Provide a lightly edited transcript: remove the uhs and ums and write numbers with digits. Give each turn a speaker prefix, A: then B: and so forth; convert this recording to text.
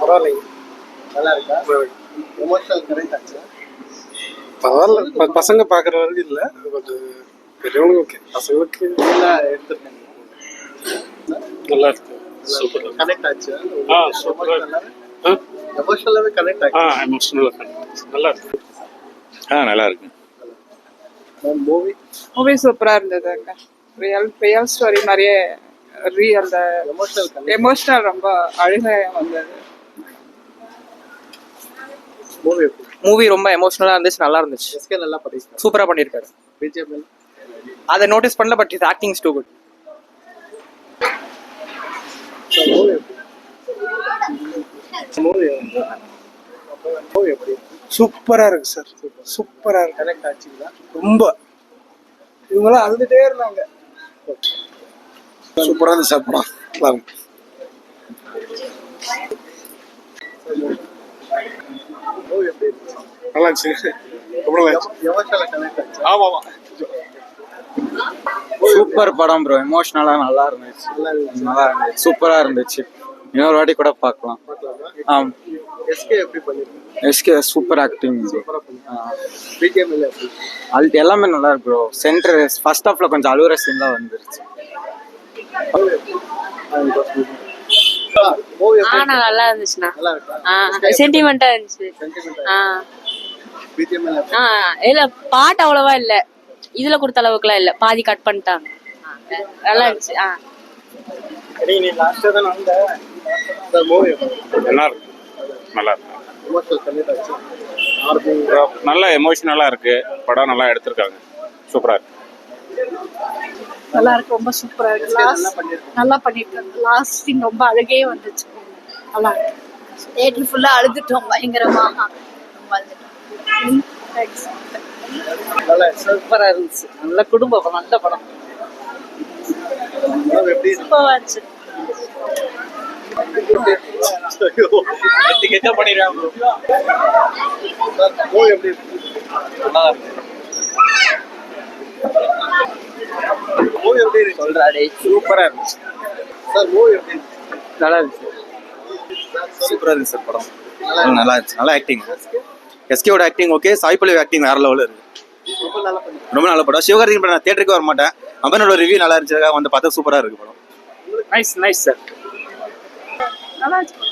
A: பரவாயில்லைங்க.
B: நல்லா இருக்கா? எமோஷனல் கனெக்ட் ஆச்சு.
A: பரவாயில்ல, பசங்க பார்க்குற வரைக்கும் இல்லை, பட் பெரியவங்க ஓகே, பசங்களுக்கு
B: நல்லா எடுத்துருக்காங்க.
A: நல்லா இருக்கு. சூப்பர்
B: கனெக்ட் ஆச்சு.
A: சூப்பர்.
B: எமோஷனலாவே கனெக்ட் ஆச்சு.
A: எமோஷனலாக நல்லா இருக்கு.
C: நல்லா இருக்கு.
D: மூவி சூப்பரா இருந்தது. ரியல் ஸ்டோரி மாதிரியே அந்த எமோஷனல் ரொம்ப அழுகையா வந்தது.
E: மூவி ரொம்ப எமோஷனலா இருந்துச்சு, நல்லா இருந்துச்சு.
B: எஸ்கே நல்லா பண்ணிருக்காரு.
E: சூப்பரா பண்ணிருக்காரு.
B: பிஜிஎம்
E: அதை நோட்டீஸ் பண்ணல, but his acting is too good.
A: சூப்பரா இருக்கு சார், சூப்பரா இருக்கு.
B: கனெக்ட் ஆச்சுங்களா?
A: ரொம்ப இவங்களாம் அழுதுட்டே இருந்தாங்க. சூப்பரா இருந்துச்சு சார் படம். நல்லா இருக்கு. நல்லா இருந்துச்சு. ஆமா
F: சூப்பர் படம் ப்ரோ. எமோஷனலா நல்லா இருந்துச்சு. சூப்பரா இருந்துச்சு. இன்னொரு வாட்டி கூட பார்க்கலாம். SK super acting. எல்லாமே நல்லா இருக்கு ப்ரோ. சென்டர் ஃபர்ஸ்ட் ஹாஃப்ல கொஞ்சம் அழுகுற சீன் தான் வந்துருச்சு.
G: நல்லா இருந்துச்சுண்ணா. சென்டிமெண்டா இருந்துச்சு. இல்ல பாட்டு அவ்வளவா இல்ல, இதுல கொடுத்த அளவுக்குலாம் இல்ல, பாதி கட் பண்ணிட்டாங்க. நல்லா இருந்துச்சு.
C: நல்லா இருக்கு. நல்லா இருக்கு. நல்ல எமோஷனலா இருக்கு படம். நல்லா எடுத்திருக்காங்க. சூப்பரா இருக்கு.
H: நல்லா இருக்கு. ரொம்ப சூப்பரா இருக்கு. நல்லா பண்ணிருக்காங்க. லாஸ்ட் சீன் ரொம்ப அழகே வந்துச்சு. நல்லா இருக்கு. தியேட்டர் ஃபுல்லா அழுதுட்டோம் பயங்கரமா.
E: சூப்பரா இருந்துச்சு. நல்ல குடும்ப படம், நல்ல படம்.
H: சூப்பரா இருந்துச்சு.
F: சூப்பரா இருந்துச்சு. நல்லா இருந்துச்சு. சூப்பரா இருந்துச்சு சார் படம். நல்லா இருந்துச்சு. நல்லா ஆக்டிங். எஸ்கேவோட acting okay. Sai Pallavi acting வேற லெவலில் இருக்கு. ரொம்ப நல்ல படம். சிவகார்த்திகேயன் படம் நான் தியேட்டருக்கு வர மாட்டேன். அவனோட ரிவ்யூ நல்லா இருந்துச்சு. வந்து பார்த்தா சூப்பரா இருக்கு படம்.
E: Nice sir.
H: நல்லா இருந்துச்சு.